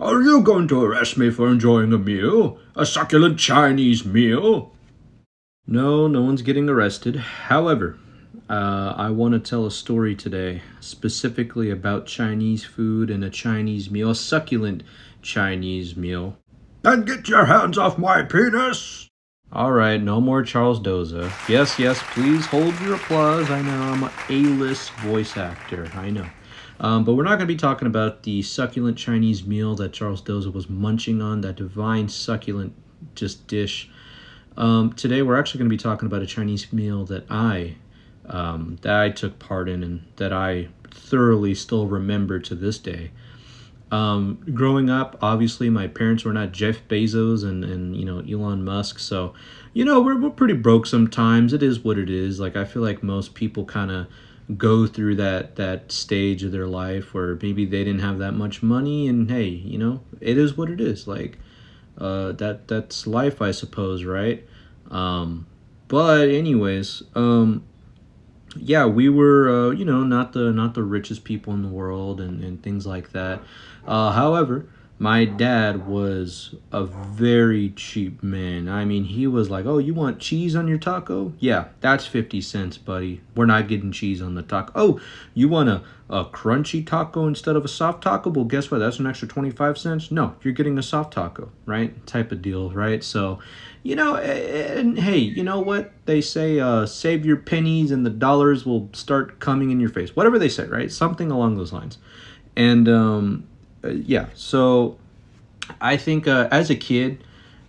Are you going to arrest me for enjoying a meal? A succulent Chinese meal? No, no one's getting arrested. However, I want to tell a story today, specifically about Chinese food and a Chinese meal, a succulent Chinese meal. Then get your hands off my penis! Alright, no more Charles Doza. Yes, yes, please hold your applause. I know I'm an A-list voice actor. I know. But we're not going to be talking about the succulent Chinese meal that Charles Doza was munching on, that divine succulent just dish. Today we're actually going to be talking about a Chinese meal that I took part in and that I thoroughly still remember to this day. Growing up, obviously my parents were not Jeff Bezos and Elon Musk, so we're pretty broke sometimes. It is what it is. Like, I feel like most people kind of go through that stage of their life where maybe they didn't have that much money, and hey, it is what it is. Like, that's life, I suppose, right? But anyways, yeah, we were not the richest people in the world and things like that. However, my dad was a very cheap man. I mean, he was like, "Oh, you want cheese on your taco? Yeah, that's 50 cents, buddy. We're not getting cheese on the taco. Oh, you want a crunchy taco instead of a soft taco? Well, guess what? That's an extra 25 cents. No, you're getting a soft taco, right? Type of deal, right? So, and hey, you know what? They say, save your pennies and the dollars will start coming in your face. Whatever they say, right? Something along those lines. And, yeah, so I think as a kid,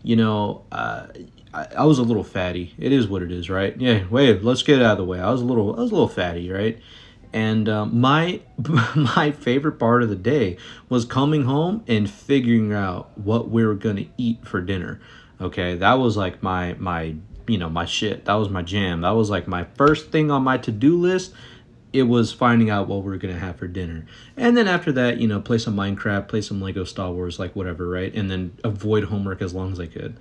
I was a little fatty. It is what it is, right? Yeah, wait, let's get it out of the way. I was a little fatty, right? And my my favorite part of the day was coming home and figuring out what we were gonna eat for dinner. Okay, that was like my shit. That was my jam. That was like my first thing on my to-do list. It was finding out what we were gonna have for dinner, and then after that, play some Minecraft, play some Lego Star Wars, like whatever, right? And then avoid homework as long as I could.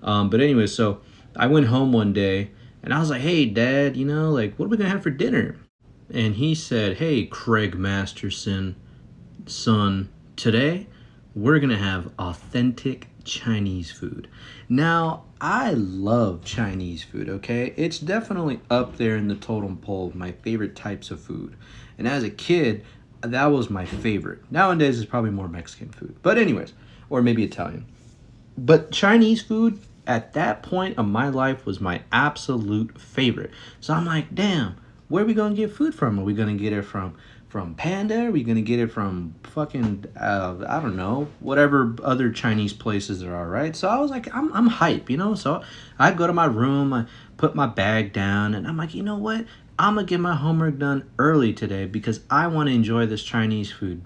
But anyway, so I went home one day and I was like, "Hey, Dad, like, what are we gonna have for dinner?" And he said, "Hey, Craig Masterson, son, today we're gonna have authentic Chinese food." Now, I love Chinese food, okay? It's definitely up there in the totem pole of my favorite types of food. And as a kid, that was my favorite. Nowadays, it's probably more Mexican food. But anyways, or maybe Italian. But Chinese food at that point of my life was my absolute favorite. So I'm like, damn, where are we gonna get food from? Are we gonna get it from Panda? Are we gonna get it from fucking I don't know, whatever other Chinese places there are, right? So I was like, I'm hype, So I go to my room, I put my bag down, and I'm like, you know what? I'm gonna get my homework done early today because I want to enjoy this Chinese food.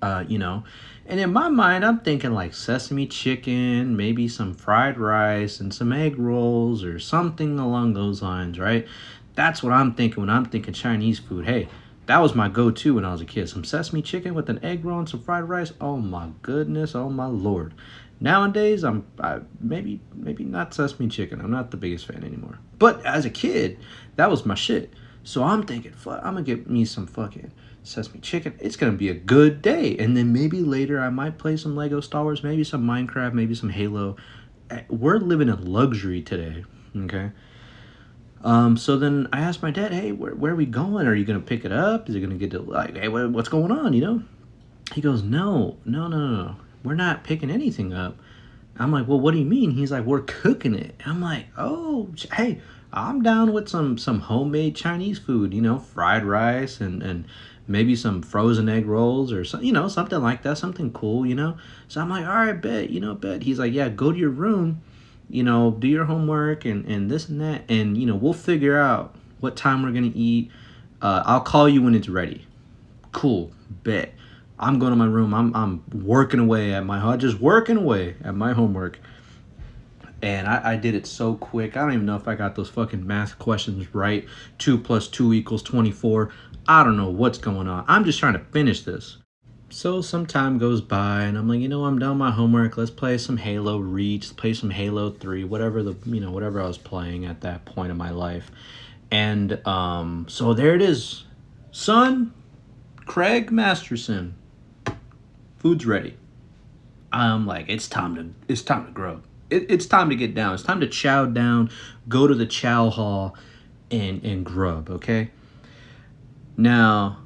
And in my mind, I'm thinking like sesame chicken, maybe some fried rice and some egg rolls or something along those lines, right? That's what I'm thinking when I'm thinking Chinese food. Hey, that was my go-to when I was a kid. Some sesame chicken with an egg roll and some fried rice. Oh my goodness, oh my Lord. Nowadays, maybe not sesame chicken. I'm not the biggest fan anymore. But as a kid, that was my shit. So I'm thinking, fuck, I'm gonna get me some fucking sesame chicken. It's gonna be a good day. And then maybe later I might play some Lego Star Wars, maybe some Minecraft, maybe some Halo. We're living in luxury today, okay? So then I asked my dad, "Hey, where are we going? Are you gonna pick it up? Is it gonna get to like, hey, what's going on? He goes, no, no, no, no, no. We're not picking anything up. I'm like, well, what do you mean? He's like, we're cooking it. I'm like, oh, hey, I'm down with some homemade Chinese food, fried rice and maybe some frozen egg rolls or some, something like that, something cool, So I'm like, all right, bet. He's like, yeah, go to your room, do your homework and this and that, and we'll figure out what time we're gonna eat. I'll call you when it's ready. Cool, bet. I'm going to my room. I'm working away at just working away at my homework. And I did it so quick. I don't even know if I got those fucking math questions right. 2 + 2 = 24. I don't know what's going on. I'm just trying to finish this. So some time goes by and I'm like, I'm done with my homework. Let's play some Halo Reach, play some Halo 3, whatever whatever I was playing at that point in my life. And so there it is. Son, Craig Masterson. Food's ready. I'm like, it's time to grow. It's time to get down. It's time to chow down, go to the chow hall, and grub. Okay. Now,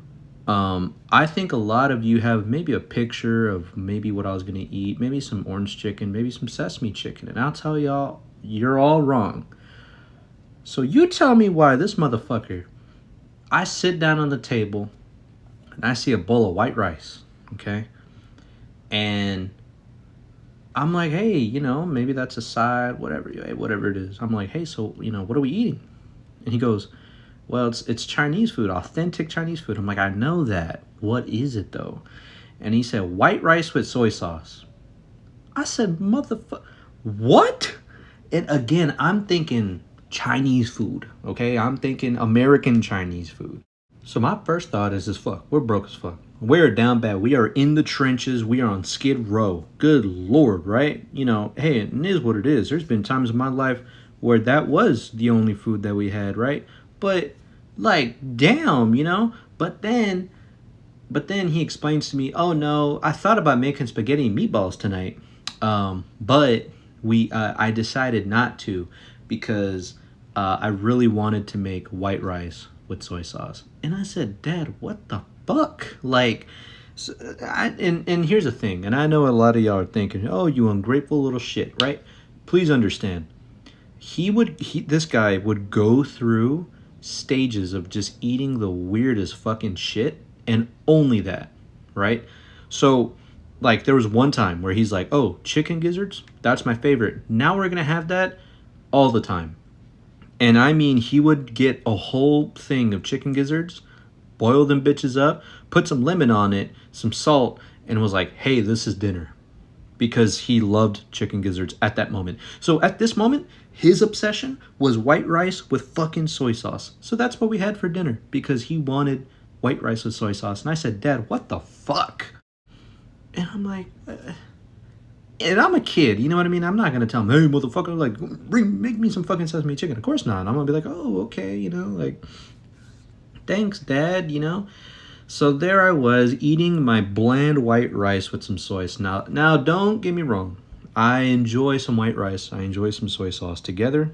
I think a lot of you have maybe a picture of maybe what I was gonna eat, maybe some orange chicken, maybe some sesame chicken, and I'll tell y'all, you're all wrong. So you tell me why this motherfucker. I sit down on the table and I see a bowl of white rice. Okay. And I'm like, hey, maybe that's a side, whatever it is. I'm like, hey, so what are we eating? And he goes, well, it's Chinese food, authentic Chinese food. I'm like, I know that. What is it though? And he said, white rice with soy sauce. I said, motherfucker, what? And again, I'm thinking Chinese food, okay? I'm thinking American Chinese food. So my first thought is fuck, we're broke as fuck. We're down bad. We are in the trenches. We are on Skid Row. Good Lord, right? Hey, it is what it is. There's been times in my life where that was the only food that we had, right? But like, damn, But then he explains to me, oh no, I thought about making spaghetti and meatballs tonight. But I decided not to because I really wanted to make white rice with soy sauce. And I said, Dad, what the fuck? Like, so and here's the thing, and I know a lot of y'all are thinking, oh, you ungrateful little shit, right? Please understand. This guy would go through stages of just eating the weirdest fucking shit, and only that, right? So, like, there was one time where he's like, oh, chicken gizzards, that's my favorite. Now we're gonna have that all the time. And I mean, he would get a whole thing of chicken gizzards, boil them bitches up, put some lemon on it, some salt, and was like, hey, this is dinner. Because he loved chicken gizzards at that moment. So at this moment, his obsession was white rice with fucking soy sauce. So that's what we had for dinner because he wanted white rice with soy sauce. And I said, Dad, what the fuck? And I'm like, and I'm a kid, you know what I mean? I'm not going to tell him, hey, motherfucker, like, make me some fucking sesame chicken. Of course not. I'm going to be like, oh, okay, like, thanks, Dad, So there I was eating my bland white rice with some soy sauce. Now don't get me wrong. I enjoy some white rice. I enjoy some soy sauce together.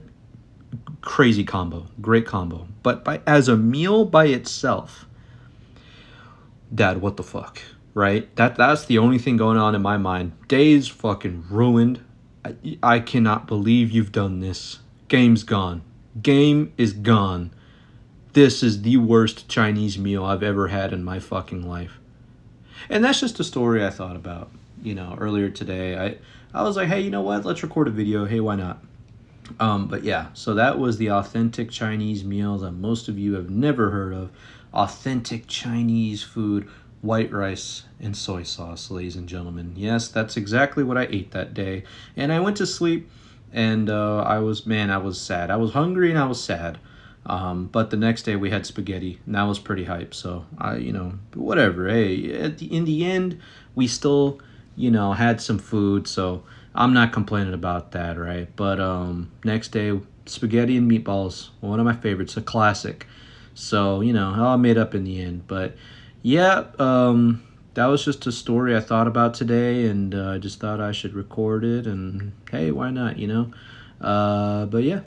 Crazy combo, great combo. But as a meal by itself, Dad, what the fuck, right? That's the only thing going on in my mind. Day's fucking ruined. I cannot believe you've done this. Game's gone. Game is gone. This is the worst Chinese meal I've ever had in my fucking life. And that's just a story I thought about, earlier today. I was like, hey, you know what? Let's record a video. Hey, why not? But yeah, so that was the authentic Chinese meal that most of you have never heard of. Authentic Chinese food, white rice and soy sauce, ladies and gentlemen. Yes, that's exactly what I ate that day. And I went to sleep and I was sad. I was hungry and I was sad. But the next day we had spaghetti, and that was pretty hype. So whatever. Hey, in the end, we still, had some food. So I'm not complaining about that, right? But next day, spaghetti and meatballs, one of my favorites, a classic. So all made up in the end. But yeah, that was just a story I thought about today, and I just thought I should record it. And hey, why not? But yeah.